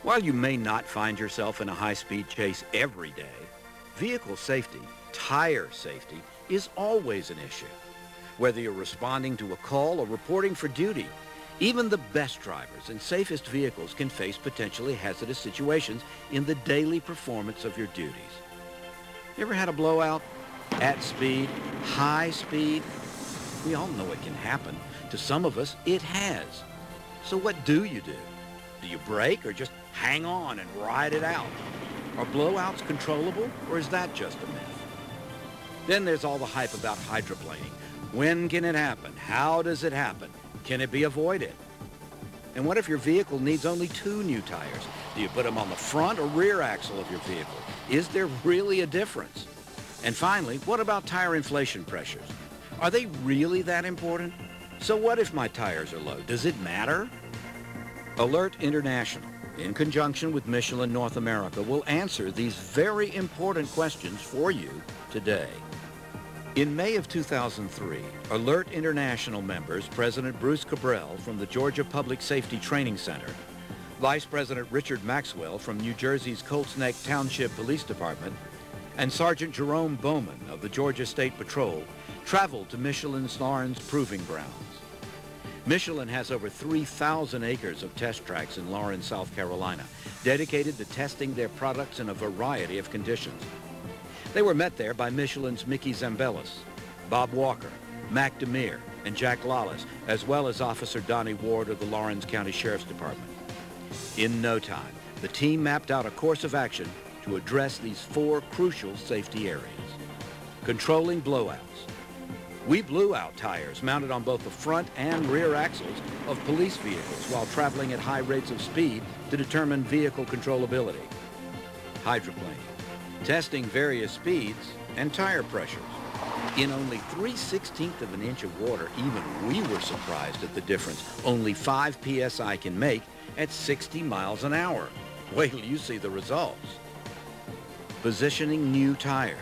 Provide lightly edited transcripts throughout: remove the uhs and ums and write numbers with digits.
While you may not find yourself in a high-speed chase every day, vehicle safety, tire safety, is always an issue. Whether you're responding to a call or reporting for duty, even the best drivers and safest vehicles can face potentially hazardous situations in the daily performance of your duties. You ever had a blowout? At speed? High speed? We all know it can happen. To some of us, it has. So what do you do? Do you brake or just hang on and ride it out? Are blowouts controllable, or is that just a myth? Then there's all the hype about hydroplaning. When can it happen? How does it happen? Can it be avoided? And what if your vehicle needs only 2 new tires? Do you put them on the front or rear axle of your vehicle? Is there really a difference? And finally, what about tire inflation pressures? Are they really that important? So what if my tires are low? Does it matter? Alert International, in conjunction with Michelin North America, will answer these very important questions for you today. In May of 2003, Alert International members President Bruce Cabral from the Georgia Public Safety Training Center, Vice President Richard Maxwell from New Jersey's Colts Neck Township Police Department, and Sergeant Jerome Bowman of the Georgia State Patrol traveled to Michelin's Lawrence Proving Grounds. Michelin has over 3,000 acres of test tracks in Lawrence, South Carolina, dedicated to testing their products in a variety of conditions. They were met there by Michelin's Mickey Zambelis, Bob Walker, Mac Demir, and Jack Lawless, as well as Officer Donnie Ward of the Lawrence County Sheriff's Department. In no time, the team mapped out a course of action to address these 4 crucial safety areas. Controlling blowouts. We blew out tires mounted on both the front and rear axles of police vehicles while traveling at high rates of speed to determine vehicle controllability. Hydroplaning. Testing various speeds and tire pressures. In only 3/16 of an inch of water, even we were surprised at the difference only 5 psi can make at 60 miles an hour. Wait till you see the results. Positioning new tires.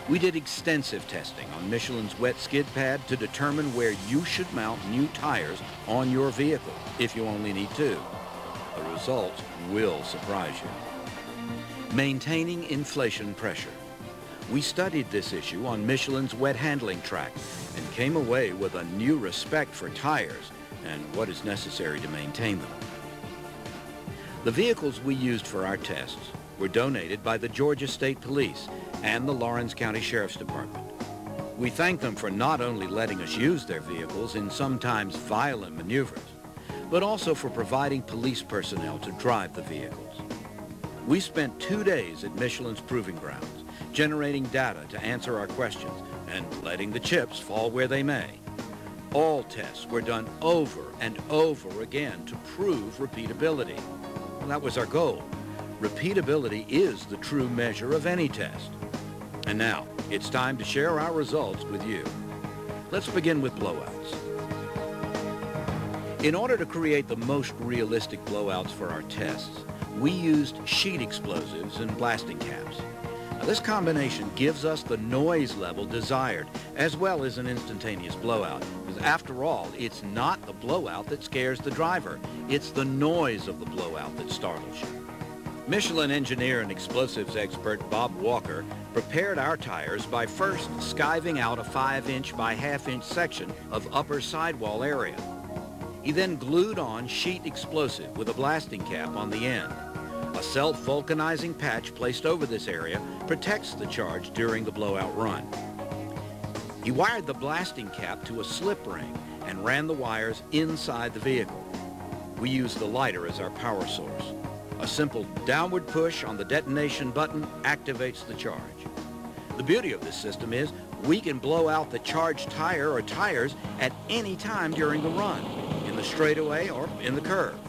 We did extensive testing on Michelin's wet skid pad to determine where you should mount new tires on your vehicle, if you only need 2. The results will surprise you. Maintaining inflation pressure. We studied this issue on Michelin's wet handling track and came away with a new respect for tires and what is necessary to maintain them. The vehicles we used for our tests were donated by the Georgia State Police and the Lawrence County Sheriff's Department. We thank them for not only letting us use their vehicles in sometimes violent maneuvers, but also for providing police personnel to drive the vehicles. We spent 2 days at Michelin's Proving Grounds, generating data to answer our questions and letting the chips fall where they may. All tests were done over and over again to prove repeatability. Well, that was our goal. Repeatability is the true measure of any test. And now, it's time to share our results with you. Let's begin with blowouts. In order to create the most realistic blowouts for our tests, we used sheet explosives and blasting caps. Now, this combination gives us the noise level desired, as well as an instantaneous blowout. Because after all, it's not the blowout that scares the driver. It's the noise of the blowout that startles you. Michelin engineer and explosives expert Bob Walker prepared our tires by first skiving out a 5-inch by 1/2-inch section of upper sidewall area. He then glued on sheet explosive with a blasting cap on the end. A self-vulcanizing patch placed over this area protects the charge during the blowout run. He wired the blasting cap to a slip ring and ran the wires inside the vehicle. We used the lighter as our power source. A simple downward push on the detonation button activates the charge. The beauty of this system is we can blow out the charged tire or tires at any time during the run, in the straightaway or in the curve.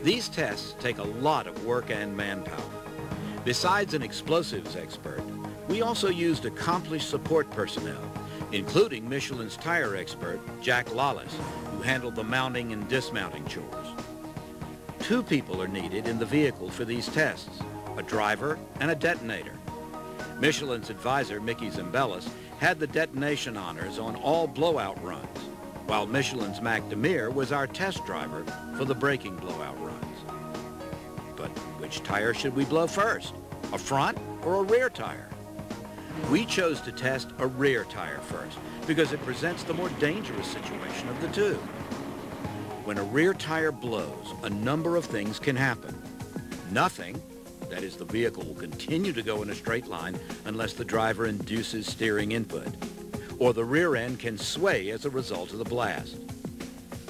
These tests take a lot of work and manpower. Besides an explosives expert, we also used accomplished support personnel, including Michelin's tire expert, Jack Lawless, who handled the mounting and dismounting chores. 2 people are needed in the vehicle for these tests, a driver and a detonator. Michelin's advisor, Mickey Zambelis, had the detonation honors on all blowout runs, while Michelin's Mac Demir was our test driver for the braking blowout runs. Which tire should we blow first? A front or a rear tire? We chose to test a rear tire first because it presents the more dangerous situation of the two. When a rear tire blows, a number of things can happen. Nothing, that is, the vehicle will continue to go in a straight line unless the driver induces steering input, or the rear end can sway as a result of the blast.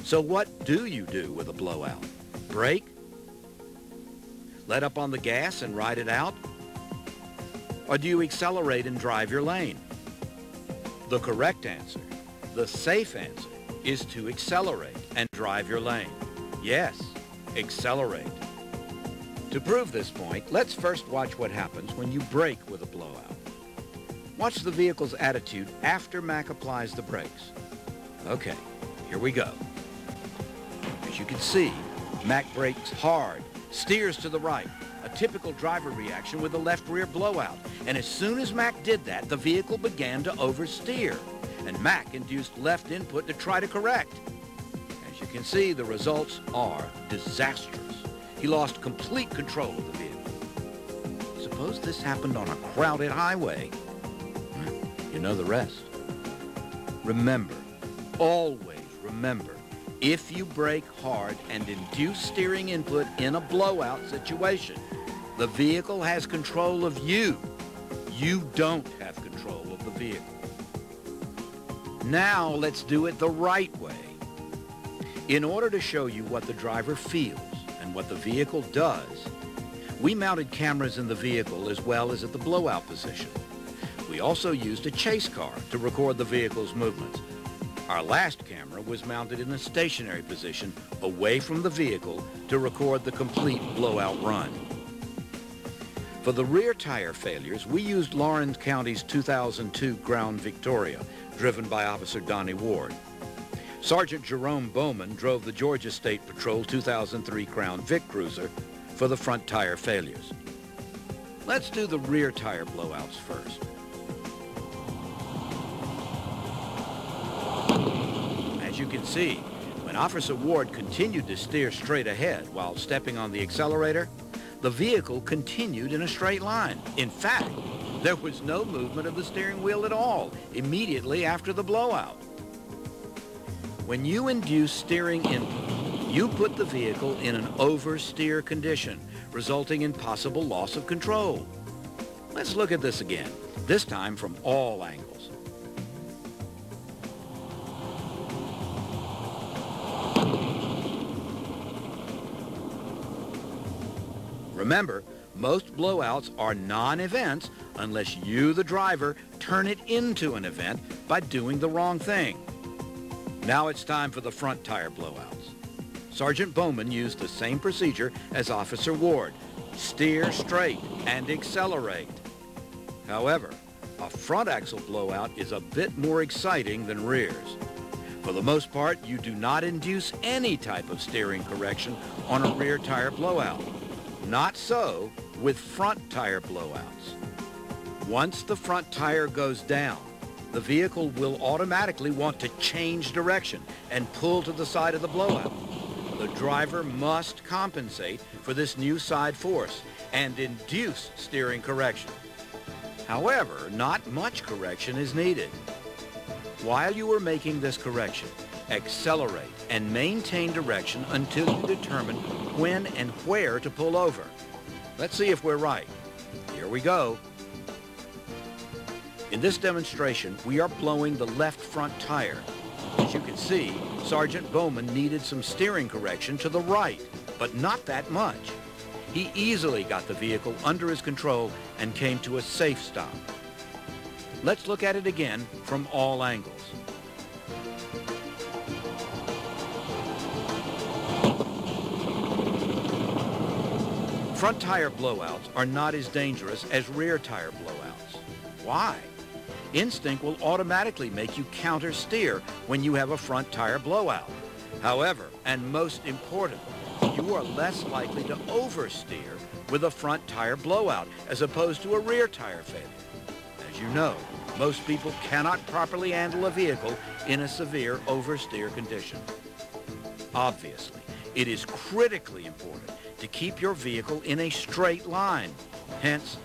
So what do you do with a blowout? Brake? Let up on the gas and ride it out? Or do you accelerate and drive your lane? The correct answer, the safe answer, is to accelerate and drive your lane. Yes, accelerate. To prove this point, let's first watch what happens when you brake with a blowout. Watch the vehicle's attitude after Mac applies the brakes. Okay, here we go. As you can see, Mac brakes hard, steers to the right, a typical driver reaction with the left rear blowout. And as soon as Mac did that, the vehicle began to oversteer, and Mac induced left input to try to correct. As you can see, the results are disastrous. He lost complete control of the vehicle. Suppose this happened on a crowded highway. You know the rest. Remember, always remember, if you brake hard and induce steering input in a blowout situation, the vehicle has control of you. You don't have control of the vehicle. Now let's do it the right way. In order to show you what the driver feels and what the vehicle does, we mounted cameras in the vehicle as well as at the blowout position. We also used a chase car to record the vehicle's movements. Our last camera was mounted in a stationary position away from the vehicle to record the complete blowout run. For the rear tire failures, we used Lawrence County's 2002 Crown Victoria, driven by Officer Donnie Ward. Sergeant Jerome Bowman drove the Georgia State Patrol 2003 Crown Vic Cruiser for the front tire failures. Let's do the rear tire blowouts first. As you can see, when Officer Ward continued to steer straight ahead while stepping on the accelerator, the vehicle continued in a straight line. In fact, there was no movement of the steering wheel at all immediately after the blowout. When you induce steering input, you put the vehicle in an oversteer condition, resulting in possible loss of control. Let's look at this again, this time from all angles. Remember, most blowouts are non-events unless you, the driver, turn it into an event by doing the wrong thing. Now it's time for the front tire blowouts. Sergeant Bowman used the same procedure as Officer Ward. Steer straight and accelerate. However, a front axle blowout is a bit more exciting than rears. For the most part, you do not induce any type of steering correction on a rear tire blowout. Not so with front tire blowouts. Once the front tire goes down, the vehicle will automatically want to change direction and pull to the side of the blowout. The driver must compensate for this new side force and induce steering correction. However, not much correction is needed. While you are making this correction, accelerate and maintain direction until you determine when and where to pull over. Let's see if we're right. Here we go. In this demonstration, we are blowing the left front tire. As you can see, Sergeant Bowman needed some steering correction to the right, but not that much. He easily got the vehicle under his control and came to a safe stop. Let's look at it again from all angles. Front tire blowouts are not as dangerous as rear tire blowouts. Why? Instinct will automatically make you counter steer when you have a front tire blowout. However, and most importantly, you are less likely to oversteer with a front tire blowout as opposed to a rear tire failure. As you know, most people cannot properly handle a vehicle in a severe oversteer condition. Obviously, it is critically important to keep your vehicle in a straight line. Hence,